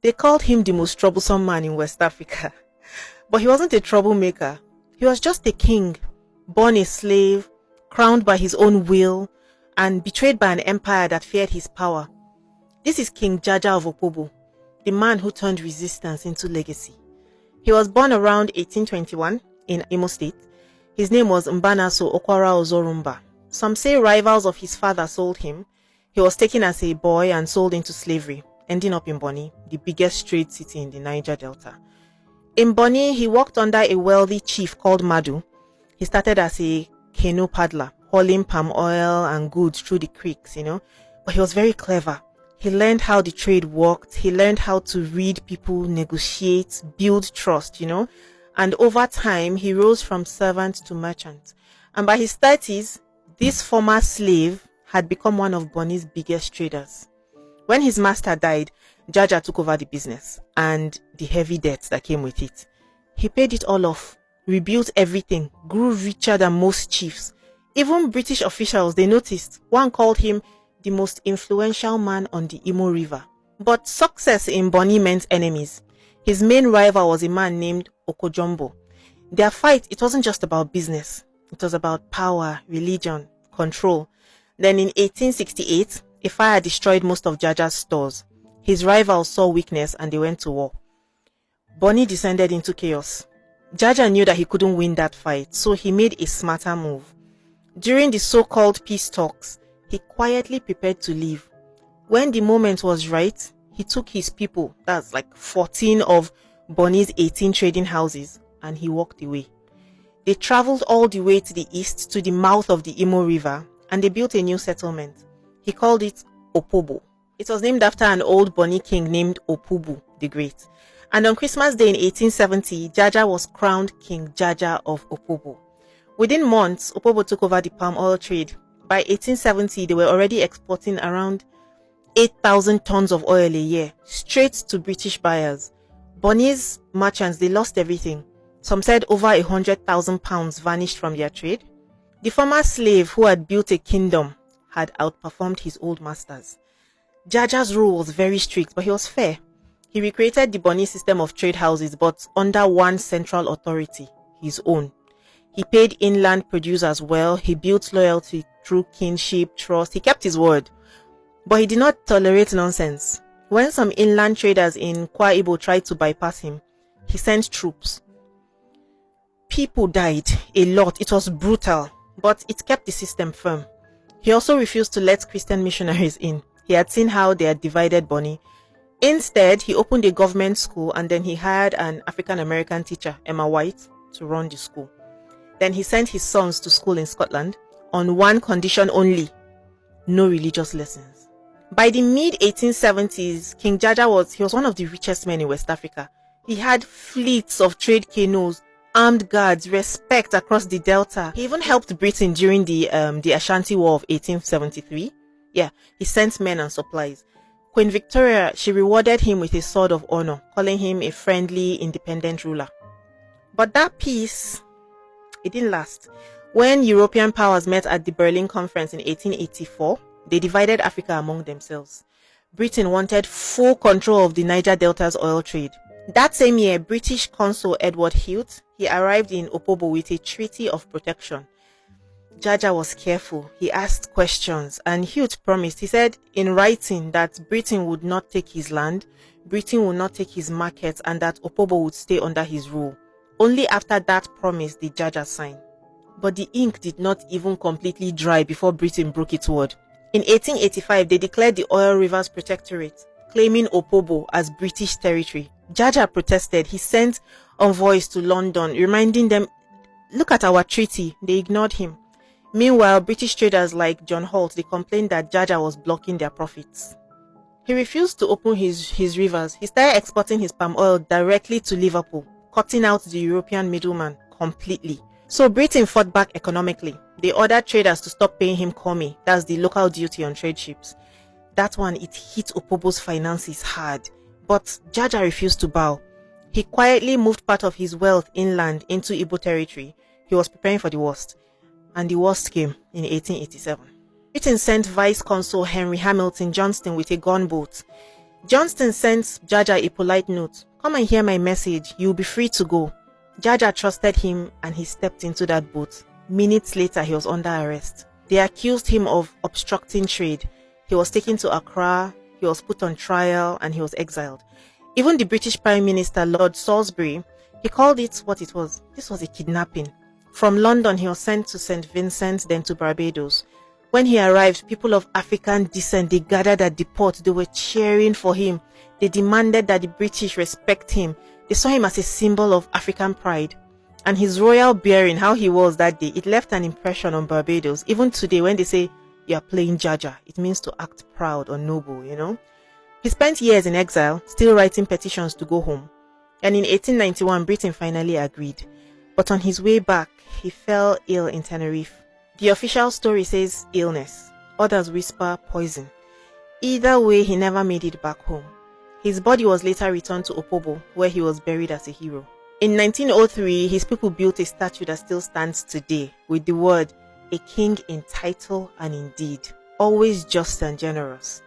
They called him the most troublesome man in West Africa. But he wasn't a troublemaker. He was just a king, born a slave, crowned by his own will, and betrayed by an empire that feared his power. This is King Jaja of Opobo, the man who turned resistance into legacy. He was born around 1821 in Imo State. His name was Mbanaso Okwara Ozorumba. Some say rivals of his father sold him. He was taken as a boy and sold into slavery, ending up in Bonny, the biggest trade city in the Niger Delta. In Bonny, he worked under a wealthy chief called Madu. He started as a canoe paddler, hauling palm oil and goods through the creeks, But he was very clever. He learned how the trade worked. He learned how to read people, negotiate, build trust, And over time, he rose from servant to merchant. And by his 30s, this former slave had become one of Bonny's biggest traders. When his master died, Jaja took over the business and the heavy debts that came with it. He paid it all off, rebuilt everything, grew richer than most chiefs. Even British officials, they noticed. One called him the most influential man on the Imo River. But success in Bonny meant enemies. His main rival was a man named Okojombo. Their fight, it wasn't just about business. It was about power, religion, control. Then in 1868, a fire destroyed most of Jaja's stores. His rivals saw weakness and they went to war. Bonny descended into chaos. Jaja knew that he couldn't win that fight, so he made a smarter move. During the so-called peace talks, he quietly prepared to leave. When the moment was right, he took his people, that's like 14 of Bonny's 18 trading houses, and he walked away. They traveled all the way to the east to the mouth of the Imo River, and they built a new settlement. He called it Opobo. It was named after an old Bonny king named Opobo the Great. And on Christmas Day in 1870, Jaja was crowned King Jaja of Opobo. Within months, Opobo took over the palm oil trade. By 1870, they were already exporting around 8,000 tons of oil a year, straight to British buyers. Bonny's merchants, they lost everything. Some said over 100,000 pounds vanished from their trade. The former slave who had built a kingdom had outperformed his old masters. Jaja's rule was very strict, but he was fair. He recreated the Bonny system of trade houses, but under one central authority, his own. He paid inland producers well. He built loyalty through kinship, trust. He kept his word. But he did not tolerate nonsense. When some inland traders in Kwa Ibo tried to bypass him, he sent troops. People died, a lot. It was brutal, but it kept the system firm. He also refused to let Christian missionaries in. He had seen how they had divided Bonny. Instead, he opened a government school and then he hired an African-American teacher, Emma White, to run the school. Then he sent his sons to school in Scotland on one condition only: no religious lessons. By the mid-1870s, King Jaja was one of the richest men in West Africa. He had fleets of trade canoes, armed guards, respect across the Delta. He even helped Britain during the Ashanti War of 1873. Yeah, he sent men and supplies. Queen Victoria, she rewarded him with a sword of honor, calling him a friendly, independent ruler. But that peace, it didn't last. When European powers met at the Berlin Conference in 1884, they divided Africa among themselves. Britain wanted full control of the Niger Delta's oil trade. That same year, British consul Edward Heath, he arrived in Opobo with a treaty of protection. Jaja was careful. He asked questions, and Heath promised. He said in writing that Britain would not take his land, Britain would not take his markets, and that Opobo would stay under his rule. Only after that promise did Jaja sign. But the ink did not even completely dry before Britain broke its word. In 1885, they declared the Oil Rivers Protectorate, claiming Opobo as British territory. Jaja protested. He sent envoys to London, reminding them, look at our treaty. They ignored him. Meanwhile, British traders like John Holt, they complained that Jaja was blocking their profits. He refused to open his rivers. He started exporting his palm oil directly to Liverpool, cutting out the European middleman completely. So Britain fought back economically. They ordered traders to stop paying him komi, that's the local duty on trade ships. That one, it hit Opobo's finances hard. But Jaja refused to bow. He quietly moved part of his wealth inland into Igbo territory. He was preparing for the worst. And the worst came in 1887. Britain sent Vice Consul Henry Hamilton Johnston with a gunboat. Johnston sent Jaja a polite note. Come and hear my message. You'll be free to go. Jaja trusted him and he stepped into that boat. Minutes later, he was under arrest. They accused him of obstructing trade. He was taken to Accra, he was put on trial, and he was exiled. Even the British Prime Minister, Lord Salisbury, he called it what it was. This was a kidnapping. From London, he was sent to St. Vincent, then to Barbados. When he arrived, people of African descent, they gathered at the port. They were cheering for him. They demanded that the British respect him. They saw him as a symbol of African pride. And his royal bearing, how he was that day, it left an impression on Barbados. Even today, when they say, you are playing Jaja, it means to act proud or noble, you know. He spent years in exile, still writing petitions to go home. And in 1891, Britain finally agreed. But on his way back, he fell ill in Tenerife. The official story says illness. Others whisper poison. Either way, he never made it back home. His body was later returned to Opobo, where he was buried as a hero. In 1903, his people built a statue that still stands today with the word, a king in title and in deed, always just and generous.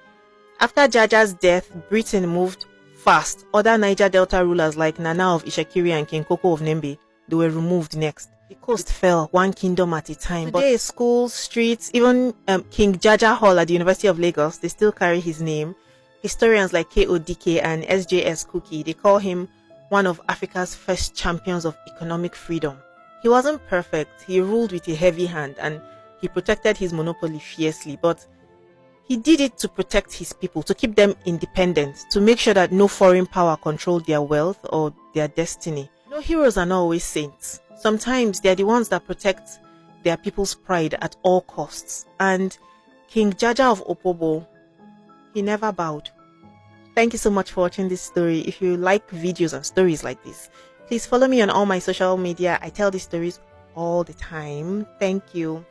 After Jaja's death, Britain moved fast. Other Niger Delta rulers like Nana of Ishakiri and King Koko of Nembe, they were removed next. The coast fell, one kingdom at a time. Today, schools, streets, even King Jaja Hall at the University of Lagos, they still carry his name. Historians like KODK and SJS Cookie, they call him one of Africa's first champions of economic freedom. He wasn't perfect, he ruled with a heavy hand and he protected his monopoly fiercely, but he did it to protect his people, to keep them independent, to make sure that no foreign power controlled their wealth or their destiny. No, heroes are not always saints. Sometimes they are the ones that protect their people's pride at all costs. And King Jaja of Opobo, he never bowed. Thank you so much for watching this story. If you like videos and stories like this, please follow me on all my social media. I tell these stories all the time. Thank you.